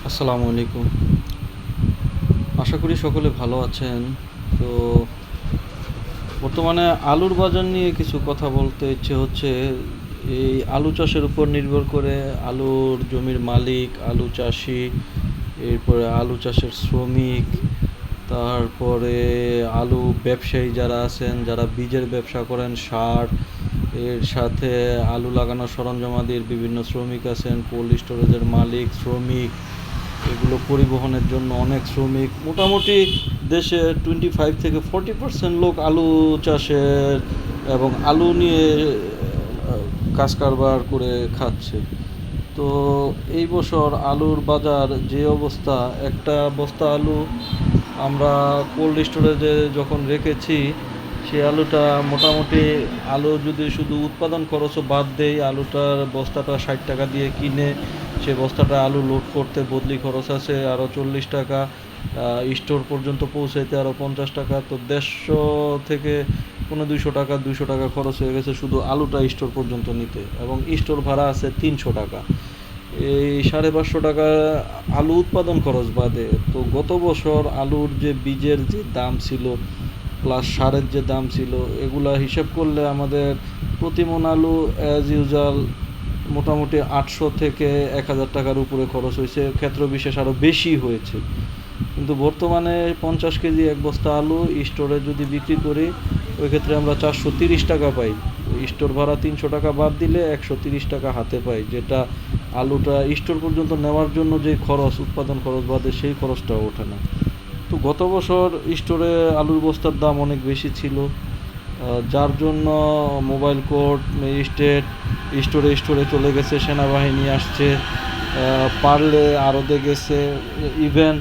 আসসালামু আলাইকুম। আশা করি সকলে ভালো আছেন। তো বর্তমানে আলুর বাজার নিয়ে কিছু কথা বলতে ইচ্ছে হচ্ছে। এই আলু চাষের উপর নির্ভর করে আলুর জমির মালিক, আলু চাষি, এরপরে আলু চাষের শ্রমিক, তারপরে আলু ব্যবসায়ী যারা আছেন, যারা বীজের ব্যবসা করেন, সার, এর সাথে আলু লাগানোর সরঞ্জামাদির বিভিন্ন শ্রমিক আছেন, কোল্ড স্টোরেজের মালিক, শ্রমিক, এগুলো পরিবহনের জন্য অনেক শ্রমিক। মোটামুটি দেশে 25 থেকে 40% লোক আলু চাষের এবং আলু নিয়ে কাজ কারবার করে খাচ্ছে। তো এই বছর আলুর বাজার যে অবস্থা, একটা বস্তা আলু আমরা কোল্ড স্টোরেজে যখন রেখেছি, সেই আলুটা মোটামুটি, আলু যদি শুধু উৎপাদন খরচও বাদ দেই, আলুটার বস্তাটা 60 টাকা দিয়ে কিনে সে বস্তাটা আলু লোড করতে বদলি খরচ আছে আরও 40 টাকা, স্টোর পর্যন্ত পৌঁছাইতে আরও 50 টাকা। তো 150 থেকে 200 টাকা, 200 টাকা খরচ হয়ে গেছে শুধু আলুটা স্টোর পর্যন্ত নিতে, এবং স্টোর ভাড়া আছে 300 টাকা। এই 550 টাকা আলু উৎপাদন খরচ বাদে। তো গত বছর আলুর যে বীজের যে দাম ছিল প্লাস সারের যে দাম ছিল, এগুলা হিসাব করলে আমাদের প্রতি মণ আলু অ্যাজ ইউজুয়াল মোটামুটি 800 থেকে 1000 টাকার উপরে খরচ হয়েছে, ক্ষেত্র বিশেষ আরও বেশি হয়েছে। কিন্তু বর্তমানে 50 কেজি এক বস্তা আলু স্টোরে যদি বিক্রি করি, ওই ক্ষেত্রে আমরা 430 টাকা পাই। স্টোর ভাড়া 300 টাকা বাদ দিলে 130 টাকা হাতে পাই, যেটা আলুটা স্টোর পর্যন্ত নেওয়ার জন্য যে খরচ, উৎপাদন খরচ বাদে সেই খরচটাও ওঠে না। তো গত বছর স্টোরে আলুর বস্তার দাম অনেক বেশি ছিল, যার জন্য মোবাইল কোর্ট, ম্যাজিস্ট্রেট, স্টোরে স্টোরে চলে গেছে, সেনাবাহিনী আসছে, পারলে আড়তে গেছে, ইভেন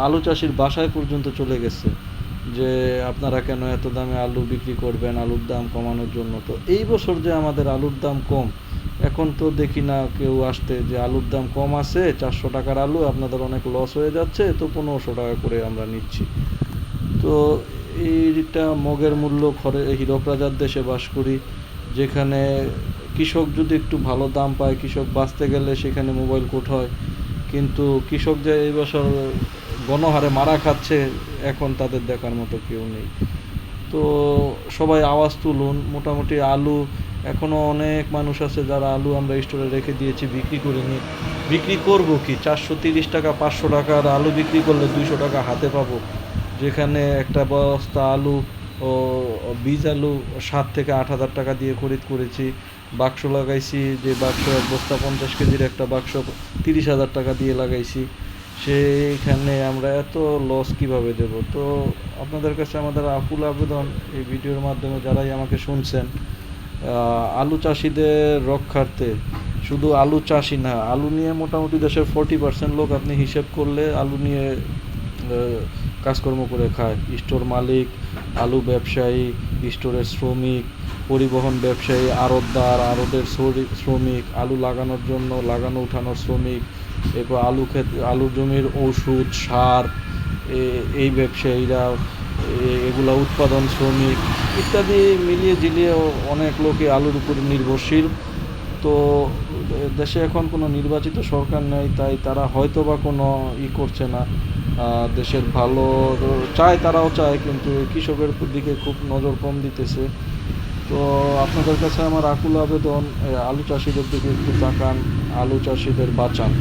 আলু চাষির বাসায় পর্যন্ত চলে গেছে যে আপনারা কেন এত দামে আলু বিক্রি করবেন, আলুর দাম কমানোর জন্য। তো এই বছর যে আমাদের আলুর দাম কম, এখন তো দেখি না কেউ আসতে যে আলুর দাম কম আছে, 400 টাকার আলু আপনাদের অনেক লস হয়ে যাচ্ছে, তো 1500 টাকা করে আমরা নিচ্ছি। তো এইটা মগের মূল্য ঘরে, হীরক রাজার দেশে বাস করি, যেখানে কৃষক যদি একটু ভালো দাম পায়, কৃষক বাঁচতে গেলে সেখানে মোবাইল কোর্ট হয়। কিন্তু কৃষক যে এই বছর গণহারে মারা খাচ্ছে, এখন তাদের দেখার মতো কেউ নেই। তো সবাই আওয়াজ তুলুন। মোটামুটি আলু এখনও অনেক মানুষ আছে যারা আলু আমরা স্টোরে রেখে দিয়েছি, বিক্রি করিনি। বিক্রি করব কি, 430 টাকা 500 টাকার আলু বিক্রি করলে 200 টাকা হাতে পাবো, যেখানে একটা বস্তা আলু ও বীজ আলু 7 থেকে 8 হাজার টাকা দিয়ে খরিদ করেছি। বাক্স লাগাইছি, যে বাক্স এক বস্তা 50 কেজির একটা বাক্স 30,000 টাকা দিয়ে লাগাইছি, সেইখানে আমরা এত লস কিভাবে দেব? তো আপনাদের কাছে আমাদের আকুল আবেদন, এই ভিডিওর মাধ্যমে যারাই আমাকে শুনছেন, আলু চাষিদের রক্ষার্থে, শুধু আলু চাষি না, আলু নিয়ে মোটামুটি দেশের 40% লোক আপনি হিসেব করলে আলু নিয়ে কাজকর্ম করে খায়। স্টোর মালিক, আলু ব্যবসায়ী, স্টোরের শ্রমিক, পরিবহন ব্যবসায়ী, আড়তদার, আড়তের শ্রমিক, আলু লাগানোর জন্য লাগানো উঠানোর শ্রমিক, এরপর আলু জমির ওষুধ, সার, এই ব্যবসায়ীরা, এগুলা উৎপাদন শ্রমিক ইত্যাদি মিলিয়ে ঝিলিয়ে অনেক লোকই আলুর উপর নির্ভরশীল। তো দেশে এখন কোনো নির্বাচিত সরকার নেই, তাই তারা হয়তো বা কোনো করছে না, দেশের ভালো চায়, তারাও চায়, কিন্তু কৃষকের দিকে খুব নজর কম দিতেছে। তো আপনাদের কাছে আমার আকুল আবেদন, আলু চাষিদের দিকে একটু তাকান, আলু চাষিদের বাঁচান।